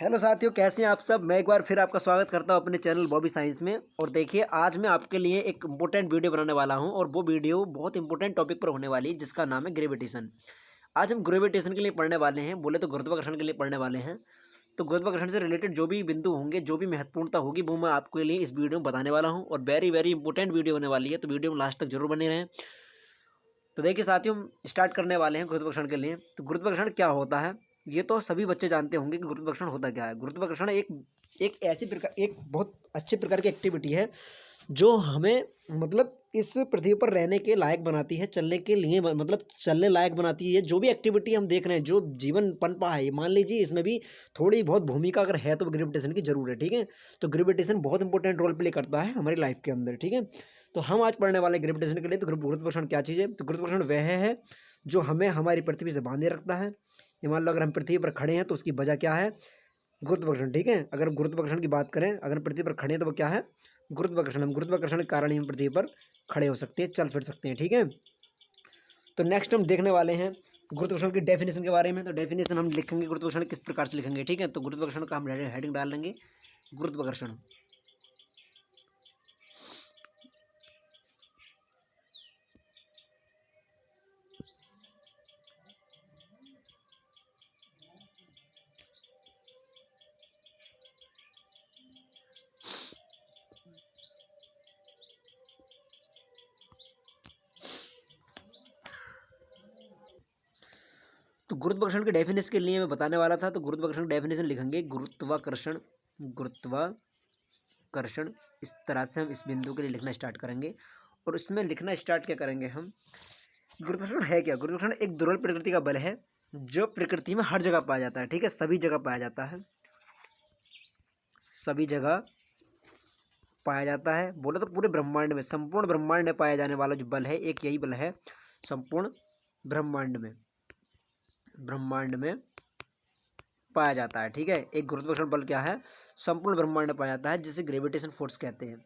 Hello साथियों, कैसे हैं आप सब। मैं एक बार फिर आपका स्वागत करता हूं अपने चैनल बॉबी साइंस में। और देखिए, आज मैं आपके लिए एक इम्पोर्टेंट वीडियो बनाने वाला हूं और वो वीडियो बहुत इंपॉर्टेंट टॉपिक पर होने वाली है, जिसका नाम है ग्रेविटेशन। आज हम ग्रेविटेशन के लिए पढ़ने वाले हैं, बोले तो गुरुत्वाकर्षण के लिए पढ़ने वाले हैं। तो गुरुत्वाकर्षण से रिलेटेड जो भी बिंदु होंगे, जो भी महत्वपूर्णता होगी, वो मैं आपके लिए इस वीडियो में बताने वाला हूँ। और वेरी वेरी इंपॉर्टेंट वीडियो होने वाली है, तो वीडियो में लास्ट तक जरूर बने रहें। तो देखिए साथियों, हम स्टार्ट करने वाले हैं गुरुत्वाकर्षण के लिए। तो गुरुत्वाकर्षण क्या होता है, ये तो सभी बच्चे जानते होंगे कि गुरुत्वाकर्षण होता क्या है। गुरुत्वाकर्षण एक एक ऐसी प्रकार एक बहुत अच्छे प्रकार की एक्टिविटी है जो हमें मतलब इस पृथ्वी पर रहने के लायक बनाती है, चलने के लिए मतलब चलने लायक बनाती है। जो भी एक्टिविटी हम देख रहे हैं, जो जीवन पनपा है, मान लीजिए इसमें भी थोड़ी बहुत भूमिका अगर है तो ग्रेविटेशन की जरूर है। ठीक है, तो ग्रेविटेशन बहुत इंपॉर्टेंट रोल प्ले करता है हमारी लाइफ के अंदर। ठीक है, तो हम आज पढ़ने वाले ग्रेविटेशन के लिए। तो गुरुत्वाकर्षण क्या चीज़ है? तो गुरुत्वाकर्षण वह है जो हमें हमारी पृथ्वी से बांधे रखता है। ये मान लो अगर हम पृथ्वी पर खड़े हैं तो उसकी वजह क्या है? गुरुत्वाकर्षण। ठीक है, अगर गुरुत्वाकर्षण की बात करें, अगर पृथ्वी पर खड़े हैं तो वो क्या है? गुरुत्वाकर्षण। हम गुरुत्वाकर्षण के कारण ही हम पृथ्वी पर खड़े हो सकते हैं, चल फिर सकते हैं। ठीक है, तो नेक्स्ट हम देखने वाले हैं गुरुत्वाकर्षण की डेफिनेशन के बारे में। तो डेफिनेशन हम लिखेंगे गुरुत्वाकर्षण किस प्रकार से लिखेंगे। ठीक है, तो गुरुत्वाकर्षण का हम हेडिंग डाल लेंगे गुरुत्वाकर्षण। तो गुरुत्वाकर्षण के डेफिनेशन के लिए मैं बताने वाला था। तो गुरुत्वाकर्षण की डेफिनेशन लिखेंगे गुरुत्वाकर्षण। गुरुत्वाकर्षण इस तरह से हम इस बिंदु के लिए लिखना स्टार्ट करेंगे। और इसमें लिखना स्टार्ट क्या करेंगे हम? गुरुत्वाकर्षण है क्या? गुरुत्वाकर्षण एक दुर्बल प्रकृति का बल है जो प्रकृति में हर जगह पाया जाता है। ठीक है, सभी जगह पाया जाता है, सभी जगह पाया जाता है। बोले तो पूरे ब्रह्मांड में, संपूर्ण ब्रह्मांड में पाया जाने वाला जो बल है, एक यही बल है। संपूर्ण ब्रह्मांड में, ब्रह्मांड में पाया जाता है। ठीक है, एक गुरुत्वाकर्षण बल क्या है? संपूर्ण ब्रह्मांड में पाया जाता है, जिसे ग्रेविटेशन फोर्स कहते हैं।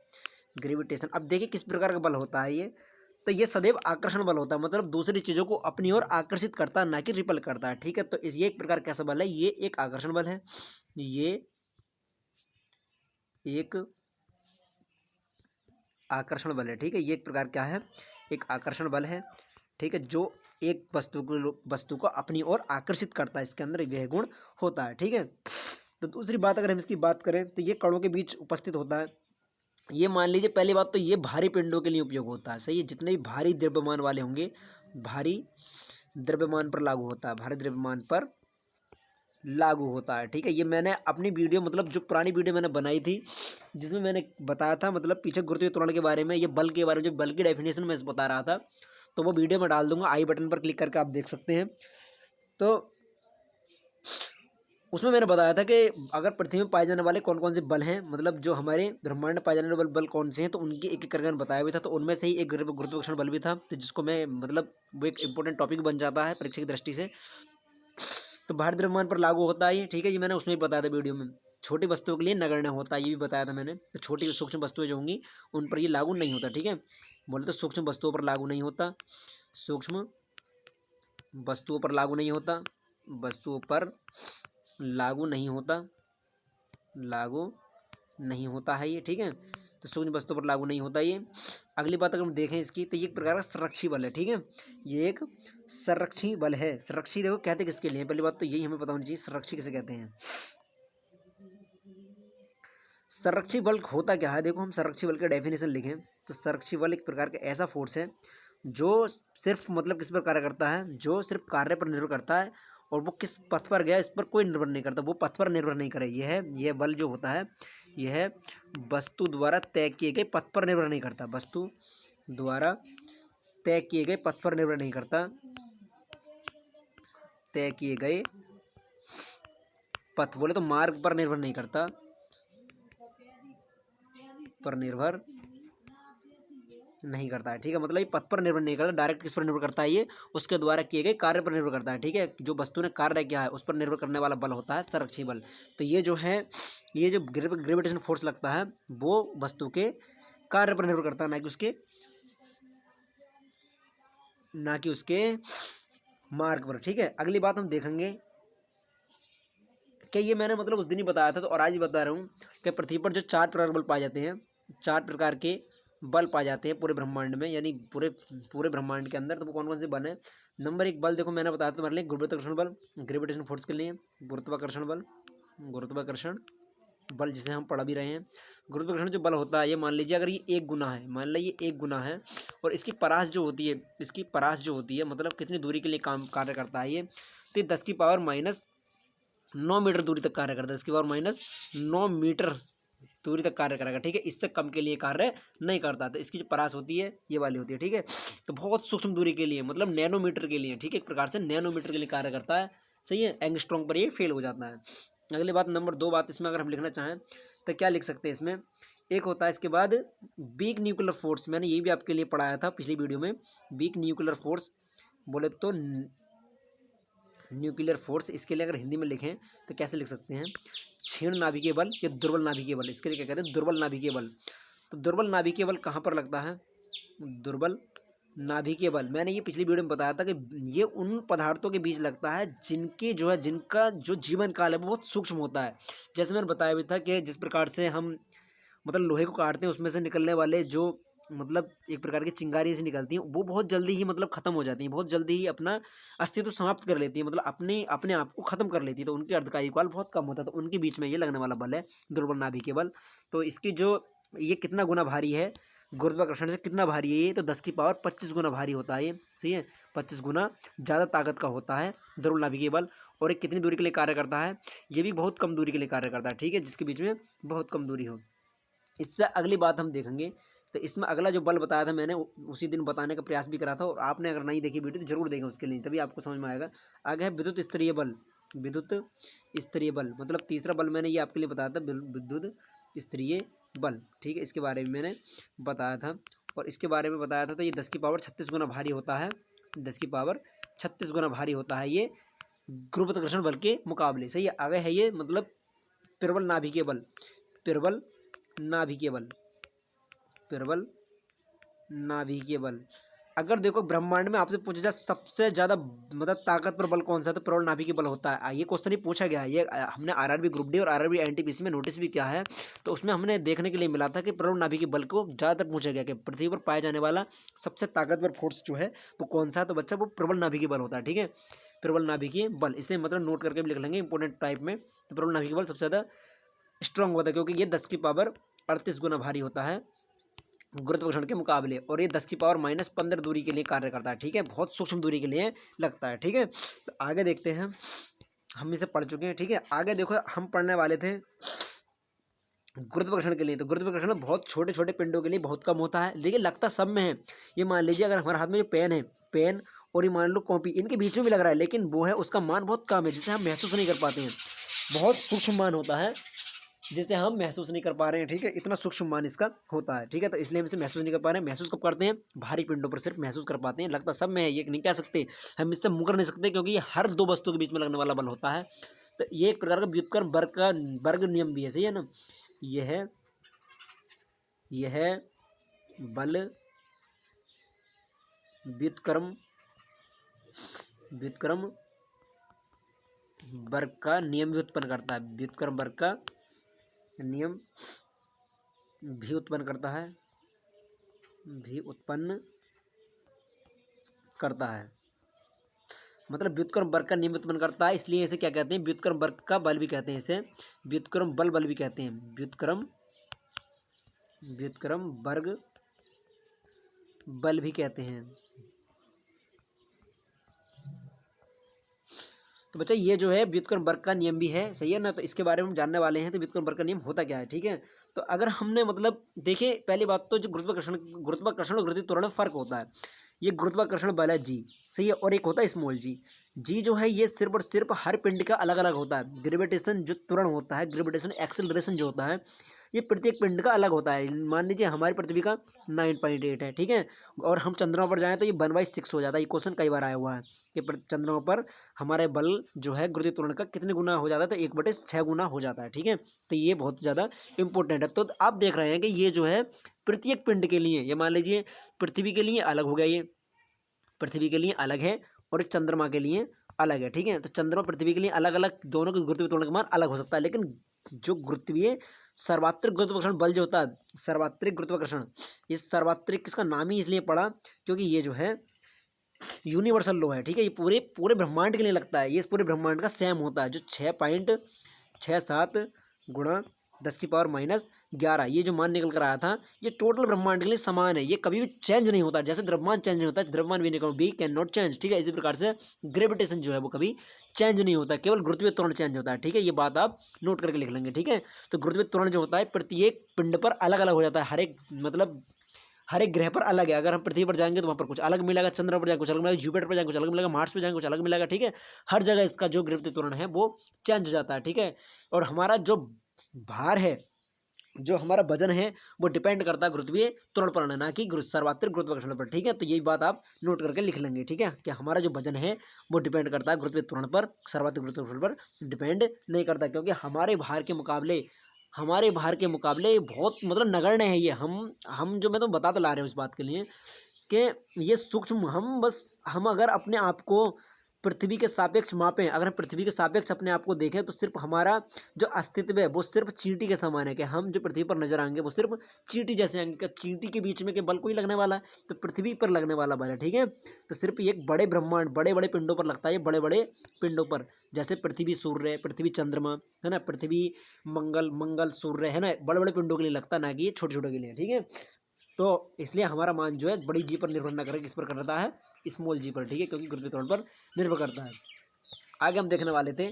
ग्रेविटेशन, अब देखिए किस प्रकार का बल होता है ये। तो ये सदैव आकर्षण बल होता है, मतलब दूसरी चीजों को अपनी ओर आकर्षित करता है, ना कि रिपल करता है। ठीक है, तो इस ये एक प्रकार कैसा बल है? ये एक आकर्षण बल है। ये एक आकर्षण बल है। ठीक है, ये एक प्रकार क्या है? एक आकर्षण बल है। ठीक है, जो एक वस्तु को अपनी ओर आकर्षित करता है, इसके अंदर यह गुण होता है। ठीक है, तो दूसरी बात अगर हम इसकी बात करें तो ये कणों के बीच उपस्थित होता है। ये मान लीजिए, पहली बात तो ये भारी पिंडों के लिए उपयोग होता है। सही है, जितने भी भारी द्रव्यमान वाले होंगे, भारी द्रव्यमान पर लागू होता है, भारी द्रव्यमान पर लागू होता है। ठीक है, ये मैंने अपनी वीडियो, मतलब जो पुरानी वीडियो मैंने बनाई थी, जिसमें मैंने बताया था मतलब पीछे गुरुत्वीय त्वरण के बारे में, ये बल के बारे में, जो बल की डेफिनेशन मैं बता रहा था, तो वो वीडियो मैं डाल दूंगा, आई बटन पर क्लिक करके आप देख सकते हैं। तो उसमें मैंने बताया था कि अगर पृथ्वी में पाए जाने वाले कौन कौन से बल हैं, मतलब जो हमारे ब्रह्मांड में पाए जाने वाले बल कौन से हैं, तो उनकी एक एक करके मैंने बताया भी था। तो उनमें से ही एक गुरुत्वाकर्षण बल भी था, तो जिसको मैं मतलब वो एक इंपॉर्टेंट टॉपिक बन जाता है परीक्षा की दृष्टि से। तो भारी द्रव्यमान पर लागू होता है ये। ठीक है, ये मैंने उसमें भी बताया था वीडियो में। छोटी वस्तुओं के लिए नगण्य होता है, ये भी बताया था मैंने। तो छोटी सूक्ष्म वस्तुएं जो होंगी उन पर ये लागू नहीं होता। ठीक है, बोले तो सूक्ष्म वस्तुओं पर लागू नहीं होता, सूक्ष्म वस्तुओं पर लागू नहीं होता, वस्तुओं पर लागू नहीं होता, लागू नहीं होता है ये। ठीक है, तो सूक्ष्म वस्तुओं पर लागू नहीं होता ये। अगली बात अगर हम देखें इसकी, तो ये एक प्रकार का संरक्षी बल है। ठीक है, ये एक संरक्षी बल है। संरक्षी देखो कहते किसके लिए? पहली बात तो यही हमें पता होनी चाहिए, संरक्षी किसे कहते हैं। संरक्षी बल होता क्या है? देखो, हम संरक्षी बल का डेफिनेशन लिखें तो संरक्षी बल एक प्रकार का ऐसा फोर्स है जो सिर्फ मतलब किस पर कार्य करता है? जो सिर्फ कार्य पर निर्भर करता है, और वो किस पथ पर गया इस पर कोई निर्भर नहीं करता, वो पथ पर निर्भर नहीं करे। यह बल जो होता है, यह वस्तु द्वारा तय किए गए पथ पर निर्भर नहीं करता, वस्तु द्वारा तय किए गए पथ पर निर्भर नहीं करता, तय किए गए पथ, बोले तो मार्ग पर निर्भर नहीं करता, पर निर्भर नहीं करता है। ठीक है, मतलब ये पथ पर निर्भर नहीं करता, डायरेक्ट किस पर निर्भर करता है? ये उसके द्वारा किए गए कार्य पर निर्भर करता है। ठीक है, जो वस्तु ने कार्य किया है उस पर निर्भर करने वाला बल होता है संरक्षी बल। तो ये जो है, ये जो ग्रेविटेशन फोर्स लगता है, वो वस्तु के कार्य पर निर्भर करता है, ना कि उसके मार्ग पर। ठीक है, अगली बात हम देखेंगे क्या ये मैंने मतलब उस दिन ही बताया था, तो और आज भी बता रहा हूँ कि पृथ्वी पर जो 4 प्रकार बल पाए जाते हैं, 4 प्रकार के बल पाए जाते हैं पूरे ब्रह्मांड में, यानी पूरे पूरे ब्रह्मांड के अंदर। तो वो कौन कौन से बल हैं? नंबर 1 बल देखो मैंने बताया था तुम्हारे लिए, गुरुत्वाकर्षण बल, ग्रेविटेशन फोर्स के लिए गुरुत्वाकर्षण बल, गुरुत्वाकर्षण बल जिसे हम पढ़ भी रहे हैं। गुरुत्वाकर्षण जो बल होता है, ये मान लीजिए अगर ये 1 गुना है, मान लीजिए ये 1 गुना है, और इसकी परास जो होती है, इसकी परास जो होती है मतलब कितनी दूरी के लिए काम कार्य करता है ये, तो 10 की पावर माइनस 9 मीटर दूरी तक कार्य करता है, 10 की पावर माइनस 9 मीटर दूरी तक कार्य करेगा, ठीक है। इससे कम के लिए कार्य नहीं करता। तो इसकी जो परास होती है ये वाली होती है, ठीक है। तो बहुत सूक्ष्म दूरी के लिए मतलब नैनोमीटर के लिए, ठीक है, एक प्रकार से नैनोमीटर के लिए कार्य करता है, सही है। एंगस्ट्रॉम पर ये फेल हो जाता है। अगली बात नंबर 2 बात इसमें अगर हम लिखना चाहें तो क्या लिख सकते हैं इसमें? एक होता है इसके बाद वीक न्यूक्लियर फोर्स, मैंने ये भी आपके लिए पढ़ाया था पिछली वीडियो में। वीक न्यूक्लियर फोर्स बोले तो न्यूक्लियर फोर्स, इसके लिए अगर हिंदी में लिखें तो कैसे लिख सकते हैं? क्षीण नाभिकीय बल या दुर्बल नाभिकीय बल, इसके लिए क्या कहते हैं? दुर्बल नाभिकीय बल। तो दुर्बल नाभिकीय बल कहाँ पर लगता है? दुर्बल नाभिकीय बल मैंने ये पिछली वीडियो में बताया था कि ये उन पदार्थों के बीच लगता है जिनके जो है जिनका जो जीवन काल है वो बहुत सूक्ष्म होता है। जैसे मैंने बताया भी था कि जिस प्रकार से हम मतलब लोहे को काटते हैं, उसमें से निकलने वाले जो मतलब एक प्रकार की चिंगारी से निकलती हैं, वो बहुत जल्दी ही मतलब ख़त्म हो जाती हैं, बहुत जल्दी ही अपना अस्तित्व समाप्त कर लेती है, मतलब अपने अपने आप को ख़त्म कर लेती है। तो उनके अर्धकायु काल बहुत कम होता है, तो उनके बीच में ये लगने वाला बल है दुर्बल नाभिकीय बल। तो इसकी जो ये कितना गुना भारी है, गुरुत्वाकर्षण से कितना भारी है ये? तो 10 की पावर 25 गुना भारी होता है ये, सही है। 25 गुना ज़्यादा ताकत का होता है दुर्बल नाभिकीय बल। और ये कितनी दूरी के लिए कार्य करता है? ये भी बहुत कम दूरी के लिए कार्य करता है, ठीक है, जिसके बीच में बहुत कम दूरी हो। इससे अगली बात हम देखेंगे, तो इसमें अगला जो बल बताया था मैंने उसी दिन बताने का प्रयास भी करा था, और आपने अगर नहीं देखी वीडियो तो जरूर देखें उसके लिए, तभी आपको समझ में आएगा। आगे है विद्युत स्तरीय बल। विद्युत स्तरीय बल मतलब तीसरा बल मैंने ये आपके लिए बताया था, विद्युत स्तरीय बल, ठीक है, इसके बारे में मैंने बताया था। और इसके बारे में बताया था तो ये 10 की पावर 36 गुना भारी होता है, 10 की पावर 36 गुना भारी होता है ये गुरुत्वाकर्षण बल के मुकाबले, सही है। आगे है ये मतलब प्रबल नाभिकीय बल, प्रबल नाभिकीय बल, प्रबल नाभिकीय बल। अगर देखो ब्रह्मांड में आपसे पूछा जाए सबसे ज्यादा मतलब ताकतवर बल कौन सा है, तो प्रबल नाभिकीय बल होता है। ये क्वेश्चन ही पूछा गया है, ये हमने आरआरबी ग्रुप डी और आरआरबी एनटीपीसी में नोटिस भी किया है। तो उसमें हमने देखने के लिए मिला था कि प्रबल नाभिकीय बल को ज्यादातर पूछा गया कि पृथ्वी पर पाया जाने वाला सबसे ताकतवर फोर्स जो है वो कौन सा है, तो बच्चा वो प्रबल नाभिकीय बल होता है, ठीक है, प्रबल नाभिकीय बल। इसे मतलब नोट करके भी लिख लेंगे इंपॉर्टेंट टाइप में। तो प्रबल नाभिकीय बल सबसे ज्यादा स्ट्रांग होता है क्योंकि ये 10 की पावर 38 गुना भारी होता है गुरुत्वाकर्षण के मुकाबले, और ये 10 की पावर माइनस 15 दूरी के लिए कार्य करता है, ठीक है, बहुत सूक्ष्म दूरी के लिए लगता है, ठीक है। तो आगे देखते हैं, हम इसे पढ़ चुके हैं, ठीक है। आगे देखो हम पढ़ने वाले थे गुरुत्वाकर्षण के लिए। तो गुरुत्वाकर्षण बहुत छोटे छोटे पिंडों के लिए बहुत कम होता है, लेकिन लगता सब में है। ये मान लीजिए अगर हमारे हाथ में जो पेन है, पेन और ये मान लो कॉपी, इनके बीच में भी लग रहा है, लेकिन वो है उसका मान बहुत कम है जिसे हम महसूस नहीं कर पाते हैं, बहुत सूक्ष्म मान होता है जिसे हम महसूस नहीं कर पा रहे हैं, ठीक है, इतना सूक्ष्म मान इसका होता है, ठीक है। तो इसलिए हम इसे महसूस नहीं कर पा रहे हैं। महसूस कब करते हैं? भारी पिंडों पर सिर्फ महसूस कर पाते हैं, लगता सब में है ये नहीं कह सकते, हम इससे मुकर नहीं सकते क्योंकि ये हर दो वस्तुओं के बीच में लगने वाला बल होता है। तो ये एक प्रकार का व्युत्क्रम वर्ग नियम भी है, सही है ना। यह बल व्युत्क्रम वर्ग का नियम भी उत्पन्न करता है, व्युत्क्रम वर्ग का नियम भी उत्पन्न करता है, मतलब व्युत्क्रम वर्ग का नियम उत्पन्न करता है, इसलिए इसे क्या कहते हैं? व्युत्क्रम वर्ग का बल भी कहते हैं, इसे व्युत्क्रम बल भी कहते हैं, व्युत्क्रम वर्ग बल भी कहते हैं। तो बच्चा ये जो है व्युत्क्रम वर्ग का नियम भी है, सही है ना। तो इसके बारे में हम जानने वाले हैं, तो व्युत्क्रम वर्ग का नियम होता क्या है, ठीक है। तो अगर हमने मतलब देखे, पहली बात तो जो गुरुत्वाकर्षण और गुरुत्वीय त्वरण में फर्क होता है। ये गुरुत्वाकर्षण बल है जी, सही है, और एक होता है स्मॉल जी जो है ये सिर्फ और सिर्फ हर पिंड का अलग अलग होता है। ग्रेविटेशन जो त्वरण होता है, ग्रेविटेशन एक्सेलरेशन जो होता है, ये प्रत्येक पिंड का अलग होता है। मान लीजिए हमारी पृथ्वी का 9.8 है, ठीक है, और हम चंद्रमा पर जाएं तो ये 1/6 हो जाता है। ये क्वेश्चन कई बार आया हुआ है कि चंद्रमा पर हमारे बल जो है गुरुत्वीय त्वरण का कितने गुना हो जाता है, तो 1/6 गुना हो जाता है, ठीक है। तो ये बहुत ज़्यादा इंपॉर्टेंट है। तो आप देख रहे हैं कि ये जो है प्रत्येक पिंड के लिए, ये मान लीजिए पृथ्वी के लिए अलग हो गया, ये पृथ्वी के लिए अलग है और चंद्रमा के लिए अलग है, ठीक है। तो चंद्रमा पृथ्वी के लिए अलग अलग दोनों के गुरुत्वीय त्वरण का मान अलग हो सकता है, लेकिन जो गुरुत्वीय सर्वात्रिक गुरुत्वाकर्षण बल जो होता है, सर्वात्रिक गुरुत्वाकर्षण, ये सर्वात्रिक इसका नाम ही इसलिए पड़ा क्योंकि ये जो है यूनिवर्सल लॉ है, ठीक है। ये पूरे पूरे ब्रह्मांड के लिए लगता है, ये इस पूरे ब्रह्मांड का सेम होता है, जो 6.67 गुणा 10⁻⁻11 ये जो मान निकल कर आया था, ये टोटल ब्रह्मांड के लिए समान है, ये कभी भी चेंज नहीं होता। जैसे द्रव्यमान चेंज नहीं होता, द्रव्यमान भी कैन नॉट चेंज, ठीक है। इसी प्रकार से ग्रेविटेशन जो है वो कभी चेंज नहीं होता, केवल गुरुत्वीय त्वरण चेंज होता है, ठीक है। ये बात आप नोट करके लिख लेंगे, ठीक है। तो गुरुत्वीय त्वरण जो होता है प्रत्येक पिंड पर अलग अलग हो जाता है, हर एक मतलब हर एक ग्रह पर अलग है। अगर हम पृथ्वी पर जाएंगे तो वहाँ पर कुछ अलग मिलेगा, चंद्र पर जाएंगे कुछ अलग मिलेगा, जुपिटर पर जाएंगे कुछ अलग मिलेगा, मार्स पर जाएंगे कुछ अलग मिलेगा, ठीक है। हर जगह इसका जो गुरुत्वीय त्वरण है वो चेंज हो जाता है, ठीक है। और हमारा जो भार है, जो हमारा वजन है, वो डिपेंड करता है गुरुत्वीय त्वरण पर, ना कि सर्वात्रिक गुरुत्वाकर्षण पर, ठीक है। तो यही बात आप नोट करके लिख लेंगे, ठीक है, कि हमारा जो वजन है वो डिपेंड करता है गुरुत्वीय त्वरण पर, सर्वात्रिक गुरुत्वाकर्षण पर डिपेंड नहीं करता, क्योंकि हमारे भार के मुकाबले बहुत मतलब नगण्य है ये। हम जो मैं तो बता तो ला रहे हूँ इस बात के लिए कि ये सूक्ष्म, हम अगर अपने आप को पृथ्वी के सापेक्ष मापें, अगर हम पृथ्वी के सापेक्ष अपने आप को देखें, तो सिर्फ हमारा जो अस्तित्व है वो सिर्फ चींटी के समान है, कि हम जो पृथ्वी पर नजर आएंगे वो सिर्फ चींटी जैसे आएंगे। कि चींटी के बीच में के बल कोई लगने वाला है, तो पृथ्वी पर लगने वाला बल है, ठीक है। तो सिर्फ ये एक बड़े ब्रह्मांड, बड़े बड़े पिंडों पर लगता है, ये बड़े बड़े पिंडों पर, जैसे पृथ्वी सूर्य, पृथ्वी चंद्रमा है ना, पृथ्वी मंगल सूर्य है ना, बड़े बड़े पिंडों के लिए लगता है, ना कि ये छोटे छोटे के लिए, ठीक है। तो इसलिए हमारा मान जो है बड़ी जी पर निर्भर ना करे, किस पर करता है, स्मॉल जी पर, ठीक है, क्योंकि गुरुत्वीय त्वरण पर निर्भर करता है। आगे हम देखने वाले थे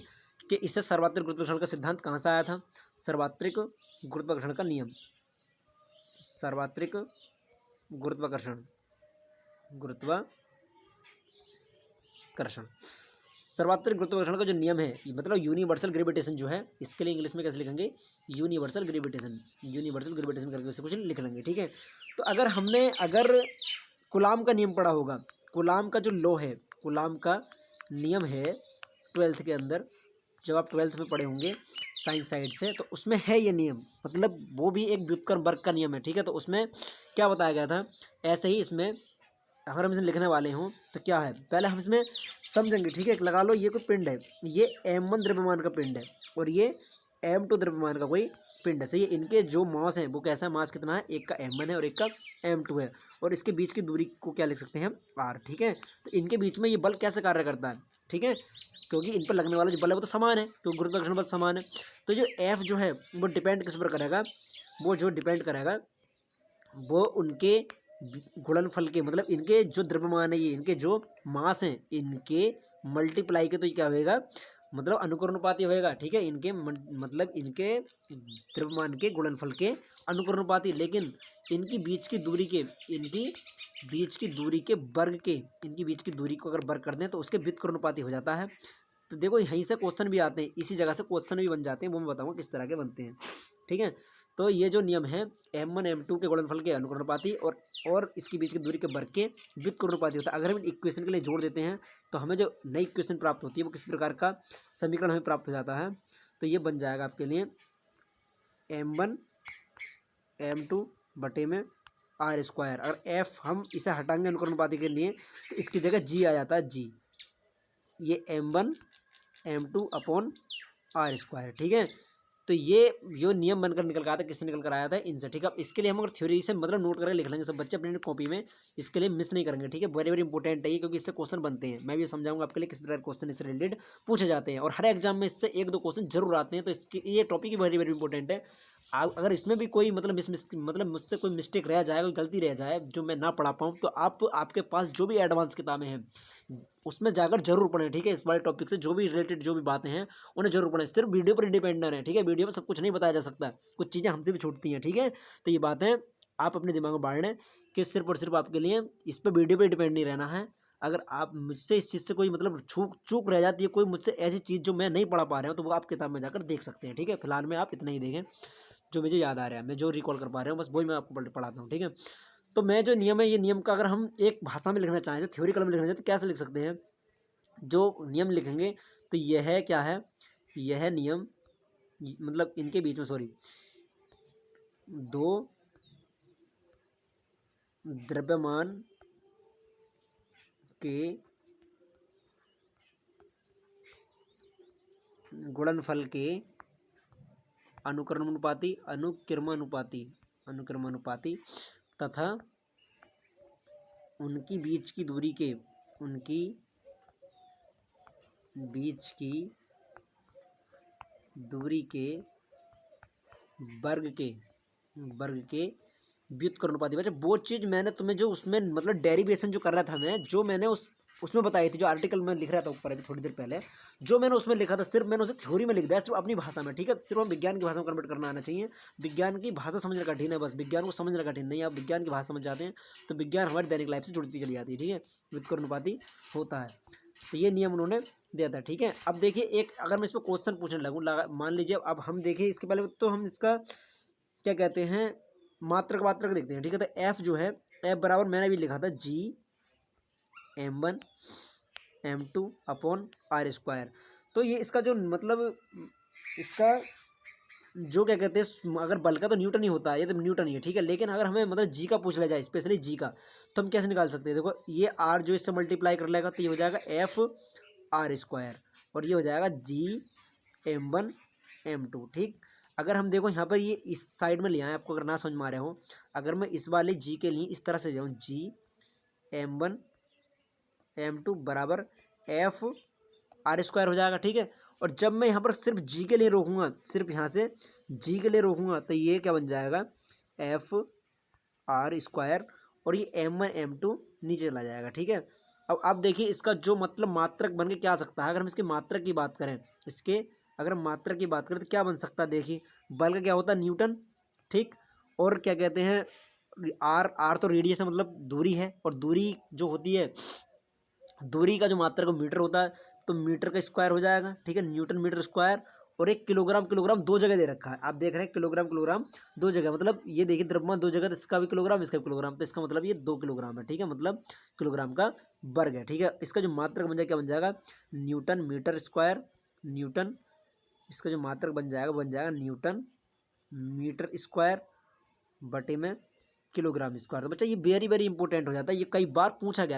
कि इससे सर्वात्रिक गुरुत्वाकर्षण का सिद्धांत कहाँ से आया था। सर्वात्रिक गुरुत्वाकर्षण का नियम, सर्वात्रिक गुरुत्वाकर्षण, सर्वात्रिक गुरुत्वाकर्षण का जो नियम है, ये मतलब यूनिवर्सल ग्रेविटेशन जो है, इसके लिए इंग्लिश में कैसे लिखेंगे, यूनिवर्सल ग्रेविटेशन, यूनिवर्सल ग्रेविटेशन करके उसे कुछ लिख लेंगे, ठीक है। तो अगर कूलाम का नियम पढ़ा होगा, कूलाम का जो लॉ है, कूलाम का नियम है 12th के अंदर, जब आप 12th में पढ़े होंगे साइंस साइड से, तो उसमें है ये नियम, मतलब वो भी एक व्युत्क्रम का नियम है, ठीक है। तो उसमें क्या बताया गया था, ऐसे ही इसमें अगर हम इसे लिखने वाले हों तो क्या है, पहले हम इसमें समझेंगे, ठीक है। लगा लो ये कोई पिंड है, ये m1 द्रव्यमान का पिंड है और ये m2 द्रव्यमान का कोई पिंड है, सही है। इनके जो मास है वो कैसा है, मास कितना है, एक का m1 है और एक का m2 है, और इसके बीच की दूरी को क्या लिख सकते हैं, r, ठीक है। तो इनके बीच में ये बल कैसे कार्य करता है, ठीक है, क्योंकि इन पर लगने वाला जो बल है वो तो समान है, तो गुरुत्वाकर्षण बल समान है। तो जो f जो है वो डिपेंड किस पर करेगा, वो जो डिपेंड करेगा वो उनके गुणनफल के, मतलब इनके जो द्रव्यमान है, ये इनके जो मास हैं, इनके मल्टीप्लाई के, तो ये क्या होएगा, मतलब अनुकरणुपाती होएगा, ठीक है। इनके मतलब इनके द्रव्यमान के गुणनफल के अनुकरणुपाती, लेकिन इनकी बीच की दूरी के, इनकी बीच की दूरी के वर्ग के, इनकी बीच की दूरी को अगर वर्ग कर दें तो उसके व्युत्क्रमानुपाती हो जाता है। तो देखो यहीं से क्वेश्चन भी आते हैं, इसी जगह से क्वेश्चन भी बन जाते हैं, वो मैं बताऊंगा किस तरह के बनते हैं, ठीक है। तो ये जो नियम है m1 m2 के गुणनफल के अनुकरणुपाती और इसके बीच की दूरी के वर्ग के व्युत्क्रमानुपाती होता है। अगर हम इक्वेशन के लिए जोड़ देते हैं तो हमें जो नई इक्वेशन प्राप्त होती है वो किस प्रकार का समीकरण हमें प्राप्त हो जाता है, तो ये बन जाएगा आपके लिए m1 m2 बटे में r स्क्वायर। अगर f हम इसे हटाएंगे अनुकरणुपाती के लिए तो इसकी जगह g आ जाता है, g, ये m1 m2 upon r square, ठीक है। तो ये जो नियम बनकर निकल कर आया था, किससे निकल कर आया था, इनसे, ठीक है। अब इसके लिए हम अगर थ्योरी से मतलब नोट करके लिख लेंगे सब बच्चे अपने कॉपी में, इसके लिए मिस नहीं करेंगे, ठीक है। वेरी वेरी इंपॉर्टेंट है ये, क्योंकि इससे क्वेश्चन बनते हैं, मैं भी समझाऊंगा आपके लिए किस प्रकार क्वेश्चन इससे रिलेटेड पूछे जाते हैं, और हर एग्जाम में इससे एक दो क्वेश्चन जरूर आते हैं। तो इसके ये टॉपिक ही वेरी वेरी इंपॉर्टेंट है। अगर इसमें भी कोई मतलब मतलब मुझसे कोई मिस्टेक रह जाए, कोई गलती रह जाए जो मैं ना पढ़ा पाऊँ, तो आपके पास जो भी एडवांस किताबें हैं उसमें जाकर जरूर पढ़ें, ठीक है। इस वाले टॉपिक से जो भी रिलेटेड जो भी बातें हैं उन्हें जरूर पढ़ें। सिर्फ वीडियो पर डिपेंड ना रहें, ठीक है। वीडियो में सब कुछ नहीं बताया जा सकता, कुछ चीज़ें हमसे भी छूटती हैं, ठीक है। तो ये बातें आप अपने दिमाग में बांध लें कि सिर्फ और सिर्फ आपके लिए इस पर वीडियो पर डिपेंड नहीं रहना है। अगर आप मुझसे इस चीज़ से कोई मतलब चूक रह जाती है, कोई मुझसे ऐसी चीज़ जो मैं नहीं पढ़ा पा रहा हूँ, तो वो आप किताब में जाकर देख सकते हैं, ठीक है। फिलहाल में आप इतना ही देखें जो मुझे याद आ रहा है, मैं जो रिकॉल कर पा रहा हूँ बस वही मैं आपको पढ़ाता हूँ, ठीक है। तो मैं जो नियम है, ये नियम का अगर हम एक भाषा में लिखना चाहें, थ्योरिकल में लिखना चाहें, तो कैसे लिख सकते हैं, जो नियम लिखेंगे तो यह है क्या है, यह है नियम, मतलब इनके बीच में सॉरी दो द्रव्यमान के गुणनफल के अनुक्रमानुपाती तथा उनकी बीच की दूरी के वर्ग के व्युत्क्रमानुपाती। बच्चा वो चीज़ मैंने तुम्हें जो उसमें मतलब डेरिवेशन जो कर रहा था मैं, जो मैंने उसमें बताई थी, जो आर्टिकल में लिख रहा था ऊपर अभी थोड़ी देर पहले, जो मैंने उसमें लिखा था सिर्फ मैंने उसे थ्योरी में लिख दिया, सिर्फ अपनी भाषा में, ठीक है। सिर्फ हम विज्ञान की भाषा में कन्वर्ट करना आना चाहिए। विज्ञान की भाषा समझना कठिन है, बस विज्ञान को समझना कठिन नहीं। आप विज्ञान की भाषा समझ जाते हैं तो विज्ञान हमारी दैनिक लाइफ से जुड़ती चली जाती है, ठीक है। व्युत्क्रमानुपाती होता है, तो ये नियम उन्होंने दिया था, ठीक है। अब देखिए एक अगर मैं इस पर क्वेश्चन पूछने लगूँ, मान लीजिए अब हम देखिए इसके पहले तो हम इसका क्या कहते हैं मात्रक देखते हैं, ठीक है। तो एफ जो है, एफ बराबर मैंने भी लिखा था G(m1 m2 अपॉन r²। तो ये इसका जो मतलब इसका जो क्या कहते हैं अगर बल का तो न्यूटन ही होता है, ये तो न्यूटन ही है, ठीक है। लेकिन अगर हमें मतलब जी का पूछ लिया जाए, स्पेशली जी का, तो हम कैसे निकाल सकते हैं। देखो ये आर जो इससे मल्टीप्लाई कर लेगा तो ये हो जाएगा F(r²) और ये हो जाएगा G(m1 m2), ठीक। अगर हम देखो यहाँ पर ये इस साइड में लिया है, आपको अगर ना समझ में आ रहे हो, अगर मैं इस वाले जी के लिए इस तरह से जाऊँ, G(m1 m2) बराबर F(r²) हो जाएगा, ठीक है। और जब मैं यहाँ पर सिर्फ जी के लिए रोकूंगा, सिर्फ यहाँ से जी के लिए रोकूंगा, तो ये क्या बन जाएगा F(r²) और ये M1 M2 नीचे चला जाएगा, ठीक है। अब आप देखिए इसका जो मतलब मात्रक बन के क्या आ सकता है। अगर हम इसके मात्रक की बात करें, तो क्या बन सकता है। देखिए बल का क्या होता है, न्यूटन, ठीक। और क्या कहते हैं आर तो रेडियस है, मतलब दूरी है, और दूरी जो होती है, दूरी का जो मात्रक मीटर होता है, तो मीटर का स्क्वायर हो जाएगा, ठीक है। Newton metre square. और एक किलोग्राम दो जगह दे रखा है, आप देख रहे हैं किलोग्राम दो जगह, मतलब ये देखिए द्रव्यमान दो जगह, तो इसका भी किलोग्राम इसका भी किलोग्राम, तो इसका मतलब ये 2 किलोग्राम है, ठीक है। मतलब किलोग्राम का वर्ग है, ठीक है। इसका जो मात्रक बन जाएगा क्या बन जाएगा, न्यूटन मीटर स्क्वायर, न्यूटन, इसका जो मात्रक बन जाएगा न्यूटन मीटर स्क्वायर बटे में किलोग्राम स्क्वायर। तो बच्चा ये वेरी वेरी इंपॉर्टेंट हो जाता है, ये कई बार पूछा गया,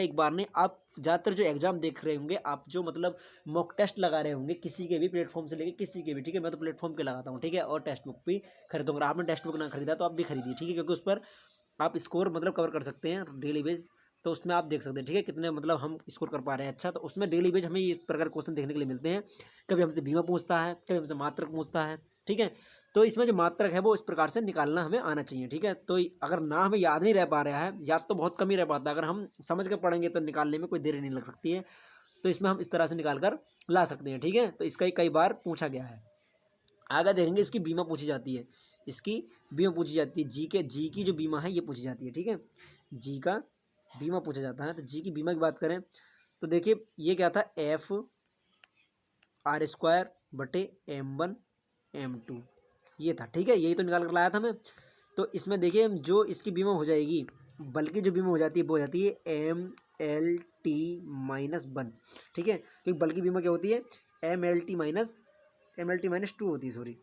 एक बार नहीं। आप ज़्यादातर जो एग्जाम देख रहे होंगे, आप जो मतलब मॉक टेस्ट लगा रहे होंगे किसी के भी प्लेटफॉर्म से लेके किसी के भी, ठीक है। मैं तो प्लेटफॉर्म के लगाता हूँ, ठीक है, और टेक्स्ट बुक भी खरीदूंगा। आपने टेक्स्ट बुक ना खरीदा तो आप भी खरीदिए, ठीक है, क्योंकि उस पर आप स्कोर मतलब कवर कर सकते हैं डेली बेस। तो उसमें आप देख सकते हैं, ठीक है, कितने मतलब हम स्कोर कर पा रहे हैं। अच्छा, तो उसमें डेली बेस हमें इस प्रकार क्वेश्चन देखने के लिए मिलते हैं। कभी हमसे बीमा पूछता है, कभी हमसे मात्रक पूछता है, ठीक है। तो इसमें जो मात्रक है वो इस प्रकार से निकालना हमें आना चाहिए, ठीक है। तो अगर ना हमें याद नहीं रह पा रहा है, याद तो बहुत कम ही रह पाता है, अगर हम समझ कर पढ़ेंगे तो निकालने में कोई देरी नहीं लग सकती है। तो इसमें हम इस तरह से निकाल कर ला सकते हैं, ठीक है। तो इसका कई बार पूछा गया है। आगे देखेंगे इसकी बीमा पूछी जाती है, जी की जो बीमा है ये पूछी जाती है, ठीक है। जी का बीमा पूछा जाता है। तो जी की बीमा की बात करें तो देखिए ये क्या था, F(r²) बटे M1 M2 ये था, ठीक है। यही तो निकाल कर लाया था मैं। तो इसमें देखिए जो इसकी बीमा हो जाएगी, बल्कि जो बीमा हो जाती है वो हो जाती है MLT-1, ठीक है। क्योंकि बल्कि बीमा क्या होती है, MLT-2 होती है, सॉरी।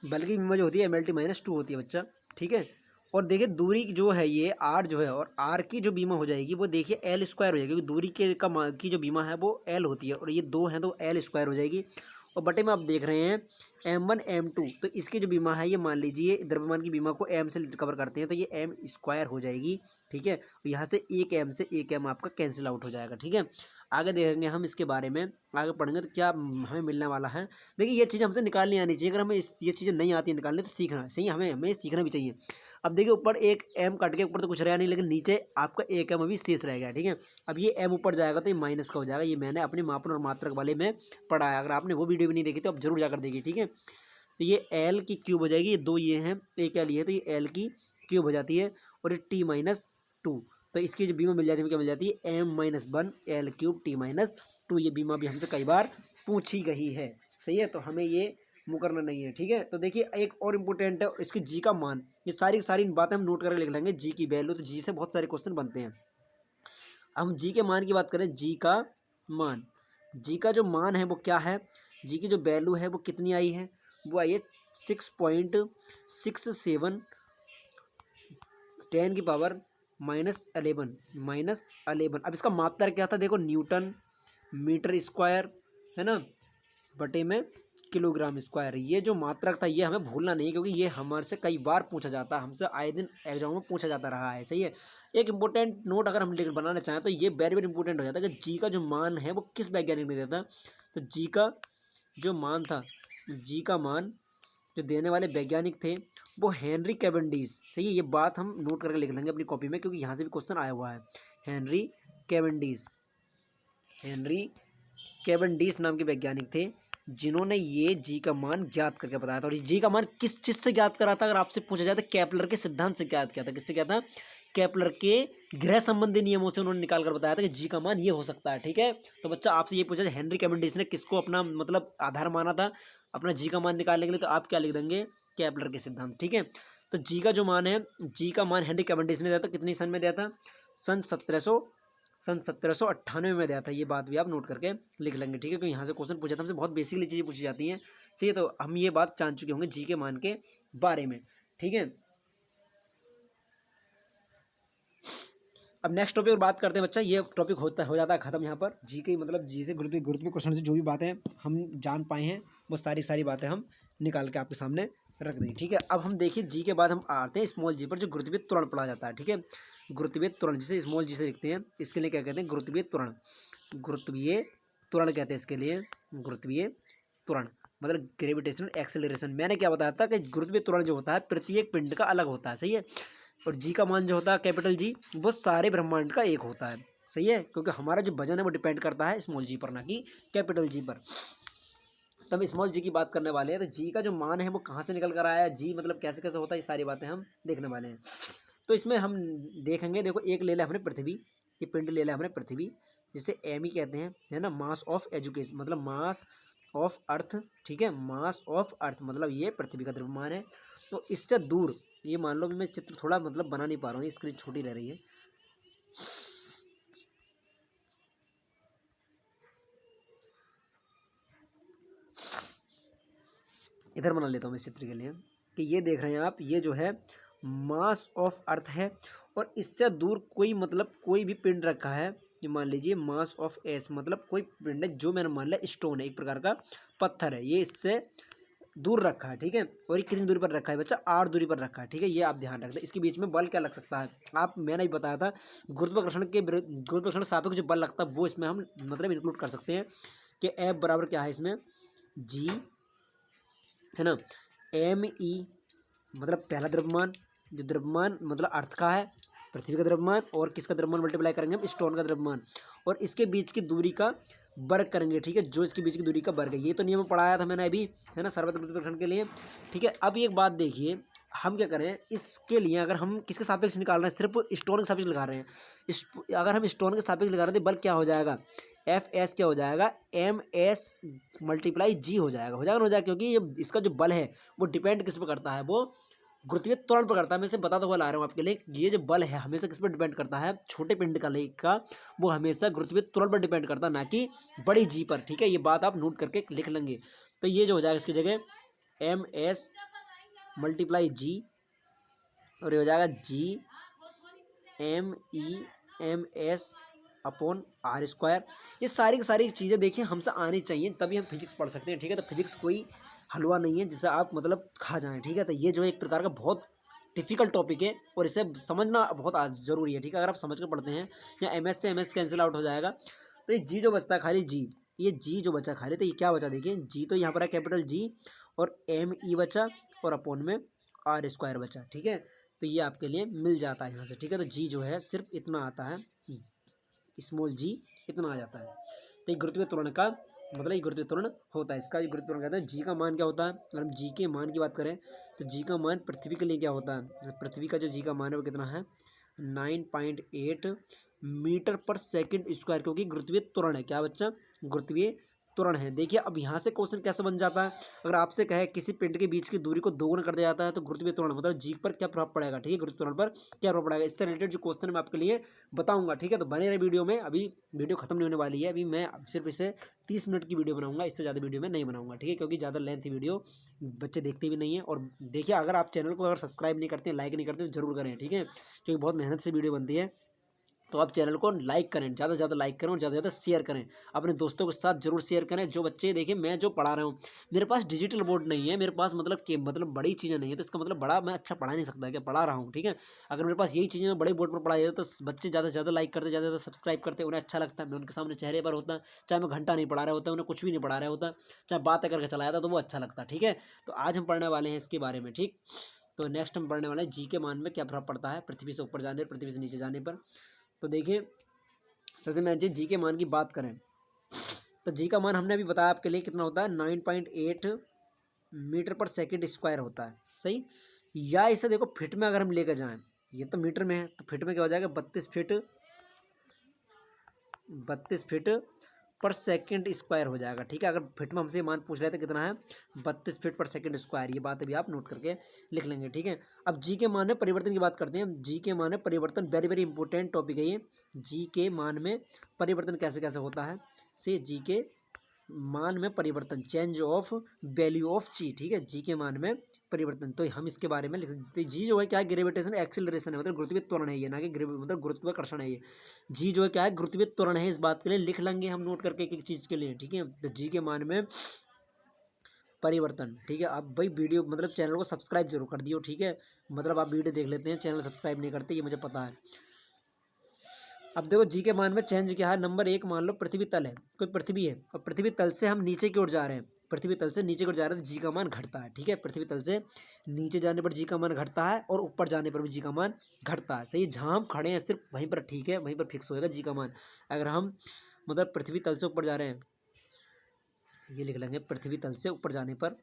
बल्कि बीमा जो होती है MLT-2 होती है बच्चा, ठीक है। और देखिए दूरी जो है ये आर जो है, और आर की जो बीमा हो जाएगी वो देखिए L² हो जाएगी, क्योंकि दूरी की जो बीमा है वो L होती है, और ये 2 हैं तो L² हो जाएगी। और बटे में आप देख रहे हैं M1 M2, तो इसकी जो बीमा है ये मान लीजिए द्रव्यमान की बीमा को M से कवर करते हैं, तो ये M² हो जाएगी, ठीक है। यहाँ से एक M से एक M आपका कैंसिल आउट हो जाएगा, ठीक है। आगे देखेंगे हम इसके बारे में, आगे पढ़ेंगे तो क्या हमें मिलने वाला है। देखिए ये चीज़ हमसे निकालनी आनी चाहिए, अगर हमें ये चीज़ें नहीं आती निकालने तो सीखना सही, हमें सीखना भी चाहिए। अब देखिए ऊपर एक M कट के ऊपर तो कुछ रहा नहीं, लेकिन नीचे आपका एक M अभी शेष रह गया, ठीक है। अब ये M ऊपर जाएगा तो ये माइनस का हो जाएगा, ये मैंने अपने मापन और मात्रक वाले में पढ़ा है। अगर आपने वो वीडियो भी नहीं देखी तो आप जरूर जाकर देखिए, ठीक है। तो ये L की क्यूब हो जाएगी, ये 2 ये हैं, एक L ये है, तो ये L की क्यूब हो जाती है, और ये T-2, तो इसकी जो बीमा मिल जाती है क्या मिल जाती है, M-1 L³ T-2। ये बीमा भी हमसे कई बार पूछी गई है, सही है। तो हमें ये मुँह करना नहीं है, ठीक है। तो देखिए एक और इम्पोर्टेंट है इसकी जी का मान, ये सारी बातें हम नोट करके लिख लेंगे। जी की वैल्यू, तो जी से बहुत सारे क्वेश्चन बनते हैं। हम जी के मान की बात करें, जी का जो मान है वो क्या है, जी की जो वैल्यू है वो कितनी आई है, वो आई है 6.67 10⁻⁻⁻⁻⁻⁻⁻⁻⁻⁻⁻⁻⁻⁻⁻⁻⁻⁻⁻⁻⁻⁻⁻⁻⁻⁻⁻⁻⁻⁻⁻⁻⁻⁻⁻⁻⁻⁻⁻⁻⁻⁻⁻⁻⁻⁻⁻⁻⁻⁻⁻⁻⁻⁻⁻⁻⁻⁻⁻⁻⁻⁻⁻⁻⁻⁻⁻⁻ -11 अब इसका मात्रा क्या था देखो, न्यूटन मीटर स्क्वायर है ना, बटे में किलोग्राम स्क्वायर। ये जो मात्रक था ये हमें भूलना नहीं, क्योंकि ये हमारे से कई बार पूछा जाता है, हमसे आए दिन एग्जाम में पूछा जाता रहा है। सही है, एक इंपॉर्टेंट नोट अगर हम लिख बनाना चाहें तो ये वेरी वेरी इंपॉर्टेंट हो जाता है कि जी का जो मान है वो किस वैज्ञानिक ने दिया था। तो जी का जो मान था, जी का मान जो देने वाले वैज्ञानिक थे वो हेनरी कैवेंडिश। सही है, ये बात हम नोट करके लिख लेंगे अपनी कॉपी में, क्योंकि यहाँ से भी क्वेश्चन आया हुआ है। हेनरी कैवेंडिश, हेनरी कैवेंडिश नाम के वैज्ञानिक थे जिन्होंने ये जी का मान ज्ञात करके बताया था। और जी का मान किस चीज से ज्ञात करा था, अगर आपसे पूछा जाए तो केपलर के सिद्धांत से ज्ञात किया था। किससे किया था? केपलर के ग्रह संबंधी नियमों से उन्होंने निकाल कर बताया था कि जी का मान ये हो सकता है। ठीक है, तो बच्चा आपसे ये पूछा जाए हेनरी कैवेंडिश ने किसको अपना मतलब आधार माना था अपना जी का मान निकालने के लिए, तो आप क्या लिख देंगे? केपलर के सिद्धांत। ठीक है, तो जी का जो मान है, जी का मान हेनरी कैवेंडिश ने दिया था। कितनी सन में दिया था? सन 1798 में दिया था। ये बात भी आप नोट करके लिख लेंगे। ठीक है, क्योंकि यहाँ से क्वेश्चन पूछा था, हमसे बहुत बेसिकली चीज़ें पूछी जाती हैं। सही है, तो हम ये बात जान चुके होंगे जी के मान के बारे में। ठीक है, अब नेक्स्ट टॉपिक पर बात करते हैं बच्चा। ये टॉपिक हो जाता है खत्म यहाँ पर। जी के मतलब जी से गुरुत्वीय क्वेश्चन से जो भी बातें हम जान पाए हैं वो सारी बातें हम निकाल के आपके सामने रख देंगे। ठीक है, अब हम देखिए जी के बाद हम आते हैं स्मॉल जी पर, जो गुरुत्वीय त्वरण पढ़ा जाता है। ठीक है, गुरुत्वीय त्वरण जिसे स्मॉल जी से लिखते हैं, इसके लिए क्या कहते हैं? गुरुत्वीय त्वरण। गुरुत्वीय त्वरण कहते हैं इसके लिए, गुरुत्वीय त्वरण मतलब ग्रेविटेशनल एक्सेलरेशन। मैंने क्या बताया था कि गुरुत्वीय त्वरण जो होता है प्रत्येक पिंड का अलग होता है। सही है, और जी का मान जो होता है कैपिटल जी, वो सारे ब्रह्मांड का एक होता है। सही है, क्योंकि हमारा जो वजन है वो डिपेंड करता है स्मॉल जी पर, ना कि कैपिटल जी पर। तो हम स्मॉल जी की बात करने वाले हैं। तो जी का जो मान है वो कहाँ से निकल कर आया, जी मतलब कैसे कैसे होता है, ये सारी बातें हम देखने वाले हैं। तो इसमें हम देखेंगे, देखो एक ले लिया हमने पृथ्वी, ये पिंड ले लिया हमने पृथ्वी, जिसे एम ही कहते हैं, है ना, मास ऑफ एजुकेशन मतलब मास ऑफ अर्थ। ठीक है, मास ऑफ अर्थ मतलब ये पृथ्वी का द्रव्यमान है। तो इससे दूर, ये मान लो मैं चित्र थोड़ा मतलब बना नहीं पा रहा हूँ, स्क्रीन छोटी रह रही है। इधर बना लेता हूँ इस चित्र के लिए कि ये देख रहे हैं आप, ये जो है मास ऑफ अर्थ है, और इससे दूर कोई मतलब कोई भी पिंड रखा है। ये मान लीजिए मास ऑफ एस मतलब कोई पिंड है जो मैंने मान लिया स्टोन है, एक प्रकार का पत्थर है, ये इससे दूर रखा है। ठीक है, और ये कितनी दूरी पर रखा है बच्चा? 8 दूरी पर रखा है। ठीक है, ये आप ध्यान रखते हैं। इसके बीच में बल क्या लग सकता है? आप मैंने ही बताया था गुरुत्वाकर्षण सापेक्ष जो बल लगता है वो इसमें हम मतलब इंक्लूड कर सकते हैं कि एफ बराबर क्या है इसमें? जी है ना, एम ई मतलब पहला द्रव्यमान, जो द्रव्यमान मतलब अर्थ का है, पृथ्वी का द्रव्यमान, और किसका द्रव्यमान मल्टीप्लाई करेंगे हम? स्टोन का द्रव्यमान, और इसके बीच की दूरी का वर्ग करेंगे। ठीक है, जो इसके बीच की दूरी का वर्ग है, ये तो नियम पढ़ाया था मैंने अभी, है ना, सर्वत्र गुरुत्वाकर्षण के लिए। ठीक है, अब एक बात देखिए, हम क्या करें इसके लिए, अगर हम किसके सापेक्ष निकाल रहे हैं? सिर्फ स्टोन के सापेक्ष लगा रहे हैं। अगर हम स्टोन के सापेक्ष लगा रहे हैं तो बल क्या हो जाएगा? एफ एस क्या हो जाएगा? एम एस मल्टीप्लाई जी हो जाएगा। हो जाएगा क्योंकि ये इसका जो बल है वो डिपेंड किस पर करता है? वो गुरुत्वीय त्वरण पर करता है। मैं इसे बताता हुआ ला रहा हूँ आपके लिए, ये जो बल है हमेशा किस पर डिपेंड करता है? छोटे पिंड का लेखा वो हमेशा गुरुत्वीय त्वरण पर डिपेंड करता है, ना कि बड़ी जी पर। ठीक है, ये बात आप नोट करके लिख लेंगे। तो ये जो हो जाएगा इसकी जगह एम एस मल्टीप्लाई जी, और ये हो जाएगा G M E M S upon R square. ये सारी की सारी चीज़ें देखिए हमसे आनी चाहिए, तभी हम फिजिक्स पढ़ सकते हैं। ठीक है, तो फिजिक्स कोई हलवा नहीं है जिसे आप मतलब खा जाएं। ठीक है, तो ये जो है एक प्रकार का बहुत डिफिकल्ट टॉपिक है और इसे समझना बहुत ज़रूरी है। ठीक है, अगर आप समझ कर पढ़ते हैं, या एम एस से एम एस कैंसिल आउट हो जाएगा, तो ये जी जो बचता है खाली जी, ये जी जो बचा खाली, तो ये क्या बचा? देखिए जी तो यहाँ पर है कैपिटल जी, और एम ई बचा, और अपॉन में आर स्क्वायर बचा। ठीक है, तो ये आपके लिए मिल जाता है यहाँ से। ठीक है, तो जी जो है सिर्फ इतना आता है, स्मॉल जी इतना आ जाता है। तो ये गुरुत्वीय त्वरण का मतलब ये गुरुत्वीय त्वरण होता है। इसका ये गुरुत्वीय त्वरण कहते हैं। जी का मान क्या होता है? अगर हम जी के मान की बात करें तो जी का मान पृथ्वी के लिए क्या होता है? पृथ्वी का जो जी का मान है वो कितना है? 9.8 मीटर पर सेकंड स्क्वायर, क्योंकि गुरुत्वीय त्वरण है। क्या बच्चा? गुरुत्वीय त्वरण है। देखिए अब यहाँ से क्वेश्चन कैसे बन जाता है, अगर आपसे कहे किसी पिंड के बीच की दूरी को दोगुना कर दिया जाता है तो गुरुत्वीय त्वरण मतलब जी पर क्या प्रभाव पड़ेगा? ठीक है, गुरुत्वीय त्वरण पर क्या प्रभाव पड़ेगा, इससे रिलेटेड जो क्वेश्चन मैं आपके लिए बताऊंगा। ठीक है, तो बने रहे वीडियो में। अभी वीडियो खत्म नहीं होने वाली है, अभी मैं सिर्फ इसे 30 मिनट की वीडियो बनाऊंगा, इससे ज़्यादा वीडियो मैं नहीं बनाऊंगा, ठीक है, क्योंकि ज़्यादा लेंथ वीडियो बच्चे देखते भी नहीं है। और देखिए, अगर आप चैनल को अगर सब्सक्राइब नहीं करते हैं, लाइक नहीं करते तो जरूर करें, ठीक है, क्योंकि बहुत मेहनत से वीडियो बनती है। तो आप चैनल को लाइक करें, ज़्यादा से ज़्यादा लाइक करें और ज़्यादा से ज़्यादा शेयर करें, अपने दोस्तों के साथ जरूर शेयर करें। जो बच्चे देखिए, मैं जो पढ़ा रहा हूँ, मेरे पास डिजिटल बोर्ड नहीं है, मेरे पास मतलब कि मतलब बड़ी चीज़ें नहीं है, तो इसका मतलब बड़ा मैं अच्छा पढ़ा नहीं सकता, क्या पढ़ा रहा हूँ, ठीक है। अगर मेरे पास यही चीज़ें मैं बड़े बोर्ड पर पढ़ाई जाए तो बच्चे ज़्यादा से ज़्यादा लाइक करते, ज़्यादा से ज़्यादा सब्सक्राइब करते, उन्हें अच्छा लगता है, मैं उनके सामने चेहरे पर होता, चाहे मैं घंटा नहीं पढ़ा रहा होता, उन्हें कुछ भी नहीं पढ़ा रहा होता, चाहे बातें करके चलाया था, तो वो अच्छा लगता, ठीक है। तो आज हम पढ़ने वाले हैं इसके बारे में, ठीक। तो नेक्स्ट हम पढ़ने वाले हैं जी के मान में क्या प्रभाव पड़ता है पृथ्वी से ऊपर जाने और पृथ्वी से नीचे जाने पर। तो देखिए, सबसे मैं जी के मान की बात करें तो जी का मान हमने अभी बताया आपके लिए कितना होता है, 9.8 मीटर पर सेकंड स्क्वायर होता है, सही। या इसे देखो फिट में अगर हम लेकर जाएं, ये तो मीटर में है, तो फिट में क्या हो जाएगा, 32 फीट पर सेकंड स्क्वायर हो जाएगा, ठीक है। अगर फिट में हमसे मान पूछ रहे थे कितना है, 32 फीट पर सेकंड स्क्वायर, ये बात अभी आप नोट करके लिख लेंगे, ठीक है। अब जी के मान में परिवर्तन की बात करते हैं। जी के मान में परिवर्तन वेरी वेरी इंपॉर्टेंट टॉपिक है ये। जी के मान में परिवर्तन कैसे कैसे होता है, से जी के मान में परिवर्तन, चेंज ऑफ वैल्यू ऑफ जी, ठीक है, जी के मान में परिवर्तन। तो हम इसके बारे में लिख सकते हैं। जी जो है क्या है, ग्रेविटेशन एक्सेलरेशन है, मतलब गुरुत्वीय त्वरण है ये, ना कि मतलब गुरुत्वाकर्षण है ये। जी जो है क्या है, गुरुत्वीय त्वरण है, इस बात के लिए लिख लेंगे हम नोट करके एक एक चीज के लिए, ठीक है। तो जी के मान में परिवर्तन, ठीक है। आप भाई वीडियो मतलब चैनल को सब्सक्राइब जरूर कर दियो, ठीक है। मतलब आप वीडियो देख लेते हैं, चैनल सब्सक्राइब नहीं करते, ये मुझे पता है। अब देखो जी के मान में चेंज क्या है। नंबर 1, मान लो पृथ्वी तल है, कोई पृथ्वी है और पृथ्वी तल से हम नीचे की ओर जा रहे हैं, पृथ्वी तल से नीचे की ओर जा रहे हैं तो जी का मान घटता है, ठीक है। पृथ्वी तल से नीचे जाने पर जी का मान घटता है और ऊपर जाने पर भी जी का मान घटता है, सही। जहाँ हम खड़े हैं सिर्फ वहीं पर, ठीक है, वहीं पर फिक्स होएगा जी का मान। अगर हम मतलब पृथ्वी तल से ऊपर जा रहे हैं, ये लिख लेंगे, पृथ्वी तल से ऊपर जाने पर,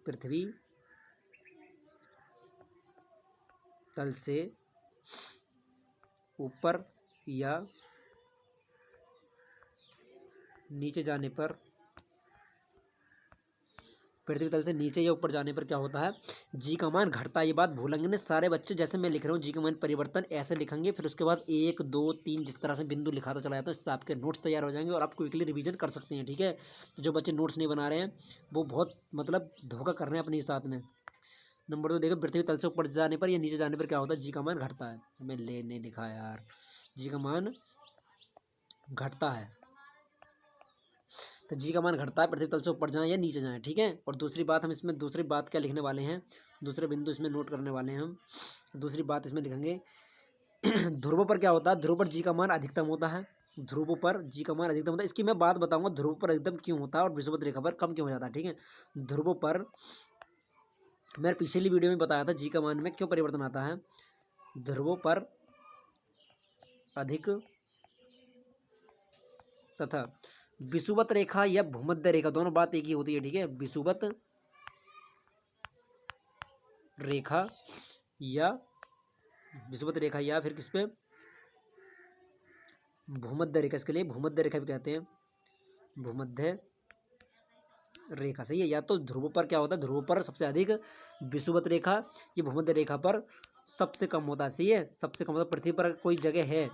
पृथ्वी तल से ऊपर या नीचे जाने पर, पृथ्वी तल से नीचे या ऊपर जाने पर क्या होता है, जी का मान घटता है। ये बात भूलेंगे नहीं सारे बच्चे, जैसे मैं लिख रहा हूँ जी का मान परिवर्तन ऐसे लिखेंगे, फिर उसके बाद 1 2 3 जिस तरह से बिंदु लिखाता चला जाता है, इससे आपके नोट्स तैयार हो जाएंगे और आप क्विकली रिवीजन कर सकते हैं, ठीक है। तो जो बच्चे नोट्स नहीं बना रहे हैं वो बहुत मतलब धोखा कर रहे हैं अपने साथ में। नंबर 2 देखो, पृथ्वी तल से ऊपर जाने पर या नीचे जाने पर क्या होता है, जी का मान घटता है। हमें ले नहीं लिखा यार, जी का मान घटता है, तो जी का मान घटता है पृथ्वी तल से ऊपर जाएं या नीचे जाएं, ठीक है। और दूसरी बात हम इसमें दूसरी बात क्या लिखने वाले हैं, दूसरे बिंदु इसमें नोट करने वाले हैं हम। दूसरी बात इसमें लिखेंगे ध्रुवों पर क्या होता है, ध्रुव पर जी का मान अधिकतम होता है, ध्रुवों पर जी का मान अधिकतम होता है। इसकी मैं बात बताऊंगा ध्रुव पर अधिकतम क्यों होता है और विषुवत रेखा पर कम क्यों हो जाता है, ठीक है। ध्रुवों पर मैंने पिछली वीडियो में बताया था जी का मान में क्यों परिवर्तन आता है। ध्रुवों पर अधिक तथा विषुवत रेखा या भूमध्य रेखा, दोनों बात एक ही होती है, ठीक है। विषुवत रेखा या विषुवत रेखा या फिर किस पे, भूमध्य रेखा, इसके लिए भूमध्य रेखा भी कहते हैं, भूमध्य रेखा, सही है। या तो ध्रुव पर क्या होता है, ध्रुव पर सबसे अधिक, विषुवत रेखा ये भूमध्य रेखा पर सबसे कम होता है, सही है। सबसे कम मतलब पृथ्वी पर कोई जगह है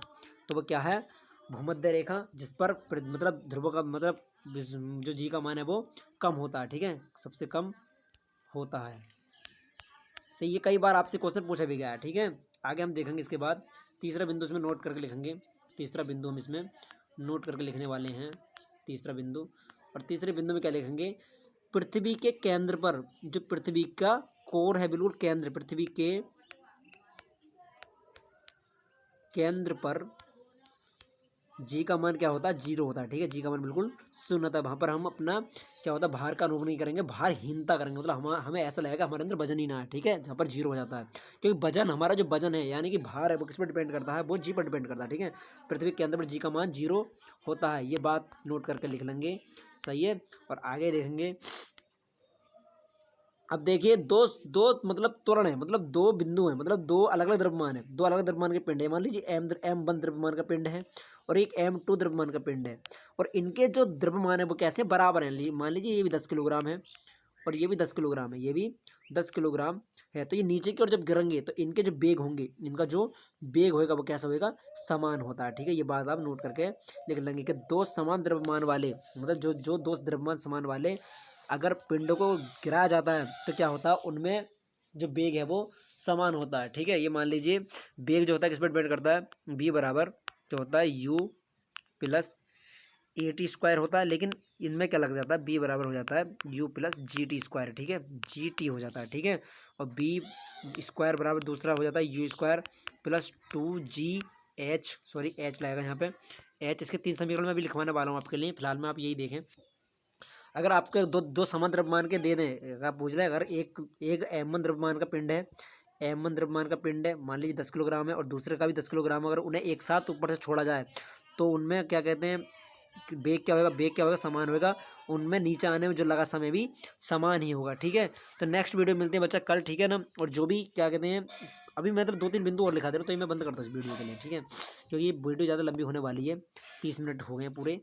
तो वो क्या है, भूमध्य रेखा, जिस पर मतलब ध्रुव का मतलब जो जी का मान है वो कम होता है, ठीक है, सबसे कम होता है, सही। ये कई बार आपसे क्वेश्चन पूछा भी गया है, ठीक है। आगे हम देखेंगे इसके बाद। तीसरा बिंदु इसमें नोट करके लिखेंगे, तीसरा बिंदु हम इसमें नोट करके लिखने वाले हैं, तीसरा बिंदु। और तीसरे बिंदु में क्या लिखेंगे, पृथ्वी के केंद्र पर, जो पृथ्वी का कोर है बिल्कुल केंद्र, पृथ्वी के केंद्र पर जी का मान क्या होता है, 0 होता है, ठीक है। जी का मान बिल्कुल 0 होता है। वहाँ पर हम अपना क्या होता है, भार का अनुभव नहीं करेंगे, भारहीनता करेंगे, मतलब हमें ऐसा लगेगा हमारे अंदर वजन ही ना है, ठीक है, जहाँ पर 0 हो जाता है। क्योंकि वजन, हमारा जो वजन है यानी कि भार है वो किस पर डिपेंड करता है, वो जी पर डिपेंड करता है, ठीक है। पृथ्वी के अंदर पर जी का मान 0 होता है, ये बात नोट करके लिख लेंगे, सही है। और आगे देखेंगे। अब देखिए, दो दो मतलब त्वरण है, मतलब दो बिंदु हैं, मतलब दो अलग अलग द्रव्यमान है, दो अलग अलग द्रव्यमान के पिंड है। मान लीजिए M1 द्रव्यमान का पिंड है और एक M2 द्रव्यमान का पिंड है, और इनके जो द्रव्यमान है वो कैसे बराबर है। मान लीजिए ये भी 10 किलोग्राम है और ये भी 10 किलोग्राम है, ये भी 10 किलोग्राम है, तो ये नीचे की ओर जब गिरेंगे तो इनके जो बेग होंगे, इनका जो बेग होएगा वो कैसा होएगा, समान होता है। ठीक है, ये बात आप नोट करके लिख लेंगे कि दो समान द्रव्यमान वाले, मतलब जो दो द्रव्यमान समान वाले अगर पिंडों को गिराया जाता है तो क्या होता है, उनमें जो बेग है वो समान होता है। ठीक है, ये मान लीजिए बेग जो होता है किस पर डिपेंड करता है, बी बराबर जो होता है you plus A T square होता है, लेकिन इनमें क्या लग जाता है, बी बराबर हो जाता है you plus G T square. ठीक है, जी टी हो जाता है। ठीक है, और बी स्क्वायर बराबर दूसरा हो जाता है you square plus two ji H, sorry H लगेगा यहाँ पे एच। इसके 3 समीकरण मैं भी लिखवाने वाला हूँ आपके लिए, फिलहाल में आप यही देखें। अगर आपके दो समान द्रव्यमान के दे दें, अगर आप पूछ रहे हैं अगर एक एम1 द्रव्यमान का पिंड है, एम1 द्रव्यमान का पिंड है, मान लीजिए 10 किलोग्राम है और दूसरे का भी 10 किलोग्राम, अगर उन्हें एक साथ ऊपर से छोड़ा जाए तो उनमें क्या कहते हैं, बेग क्या होगा, बेग क्या होगा, समान होगा। उनमें नीचे आने में जो लगा समय भी समान ही होगा। ठीक है, तो नेक्स्ट वीडियो मिलते हैं बच्चा कल। ठीक है ना, और जो भी क्या कहते हैं, अभी मैं तो 2-3 बिंदु और लिखा दे रहा हूँ, तो ये मैं बंद करता हूँ इस वीडियो के लिए। ठीक है, क्योंकि ये वीडियो ज़्यादा लंबी होने वाली है, 30 मिनट हो गए पूरे,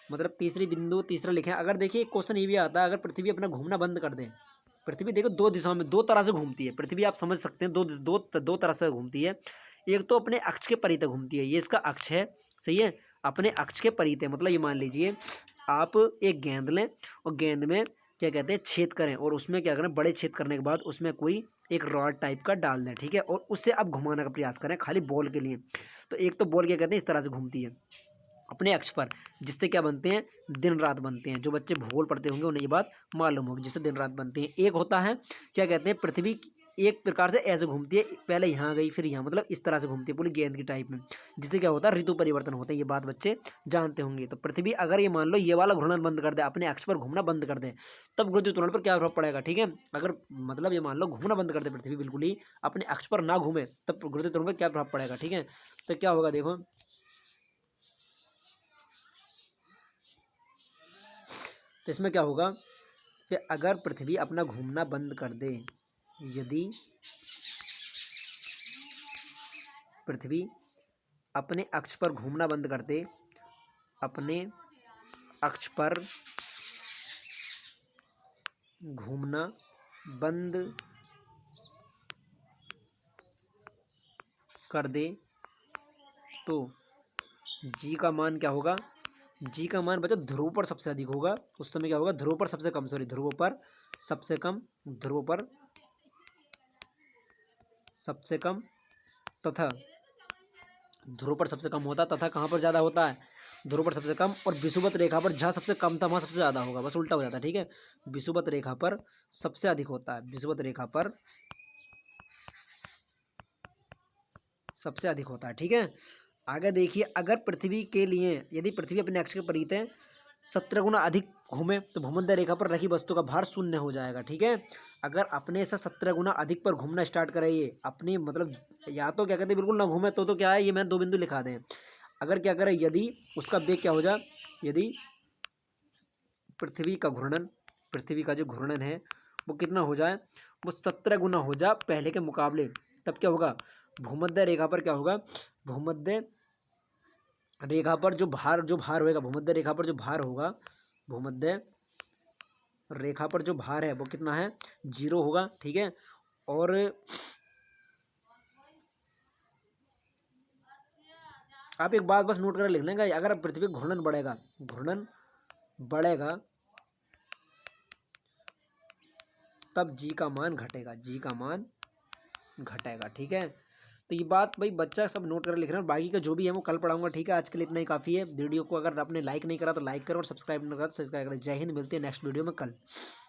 मतलब तीसरा लिखें। अगर देखिए क्वेश्चन ये भी आता है, अगर पृथ्वी अपना घूमना बंद कर दे, पृथ्वी देखो दो दिशाओं में, दो तरह से घूमती है पृथ्वी, आप समझ सकते हैं, दो तरह से घूमती है। एक तो अपने अक्ष के परितः घूमती है, ये इसका अक्ष है, सही है, अपने अक्ष के परितः, मतलब ये मान लीजिए आप एक गेंद लें और गेंद में क्या कहते हैं छेद करें, और उसमें क्या करें, बड़े छेद करने के बाद उसमें कोई एक रॉड टाइप का डाल दें। ठीक है, और उससे आप घुमाने का प्रयास करें खाली बॉल के लिए। तो एक तो बॉल क्या कहते हैं इस तरह से घूमती है अपने अक्ष पर, जिससे क्या बनते हैं, दिन रात बनते हैं। जो बच्चे भूगोल पढ़ते होंगे उन्हें ये बात मालूम होगी, जिससे दिन रात बनते हैं। एक होता है क्या कहते हैं, पृथ्वी एक प्रकार से ऐसे घूमती है, पहले यहाँ गई फिर यहाँ, मतलब इस तरह से घूमती है पूरी गेंद की टाइप में, जिससे क्या होता है, ऋतु परिवर्तन होता है। ये बात बच्चे जानते होंगे। तो पृथ्वी अगर ये मान लो ये वाला घूर्णन बंद कर दे, अपने अक्ष पर घूमना बंद कर दे, तब गुरुत्व त्वरण पर क्या प्रभाव पड़ेगा। ठीक है, अगर मतलब ये मान लो घूमना बंद कर दे पृथ्वी, बिल्कुल ही अपने अक्ष पर ना घूमे, तब गुरुत्व त्वरण पर क्या प्रभाव पड़ेगा। ठीक है, तो क्या होगा देखो, तो इसमें क्या होगा कि अगर पृथ्वी अपना घूमना बंद कर दे, यदि पृथ्वी अपने अक्ष पर घूमना बंद कर दे, अपने अक्ष पर घूमना बंद कर दे, तो जी का मान क्या होगा, जी का मान बच्चा ध्रुव पर सबसे अधिक होगा। उस समय क्या होगा, ध्रुव पर सबसे कम, सॉरी ध्रुव पर सबसे कम, ध्रुव पर सबसे कम, तथा ध्रुव पर सबसे कम होता, तथा कहाँ पर ज़्यादा होता है, ध्रुव पर सबसे कम, और विषुवत रेखा पर जहाँ सबसे कम था वहाँ सबसे ज़्यादा होगा, बस उल्टा हो जाता है। ठीक है, विषुवत रेखा पर सबसे अधिक होता है, विषुवत रेखा पर सबसे अधिक होता है। ठीक है, आगे देखिए, अगर पृथ्वी के लिए, यदि पृथ्वी अपने अक्ष के परितः 17 गुना अधिक घूमे तो भूमध्य रेखा पर रखी वस्तु का भार शून्य हो जाएगा। ठीक है, अगर अपने से 17 गुना अधिक पर घूमना स्टार्ट करे, ये अपनी मतलब, या तो क्या कहते हैं बिल्कुल ना घूमे, तो क्या है, ये मैंने 2 बिंदु लिखा दें। अगर क्या करे, यदि उसका वेग क्या हो जाए, यदि पृथ्वी का जो घूर्णन है वो कितना हो जाए, वो 17 गुना हो जाए पहले के मुकाबले, तब क्या होगा, भूमध्य रेखा पर क्या होगा, भूमध्य रेखा पर जो भार होएगा, भूमध्य रेखा पर जो भार होगा, भूमध्य रेखा पर जो भार है वो कितना है, 0 होगा। ठीक है, और आप एक बात बस नोट कर लिख लेंगे, अगर पृथ्वी घूर्णन बढ़ेगा तब जी का मान घटेगा। ठीक है, तो ये बात भाई बच्चा सब नोट कर लिख रहे हैं, बाकी का जो भी है वो कल पढ़ाऊंगा। ठीक है, आज के लिए इतना ही काफ़ी है। वीडियो को अगर आपने लाइक नहीं करा तो लाइक करो और सब्सक्राइब नहीं करा तो सब्सक्राइब करें। जय हिंद, मिलते हैं नेक्स्ट वीडियो में कल।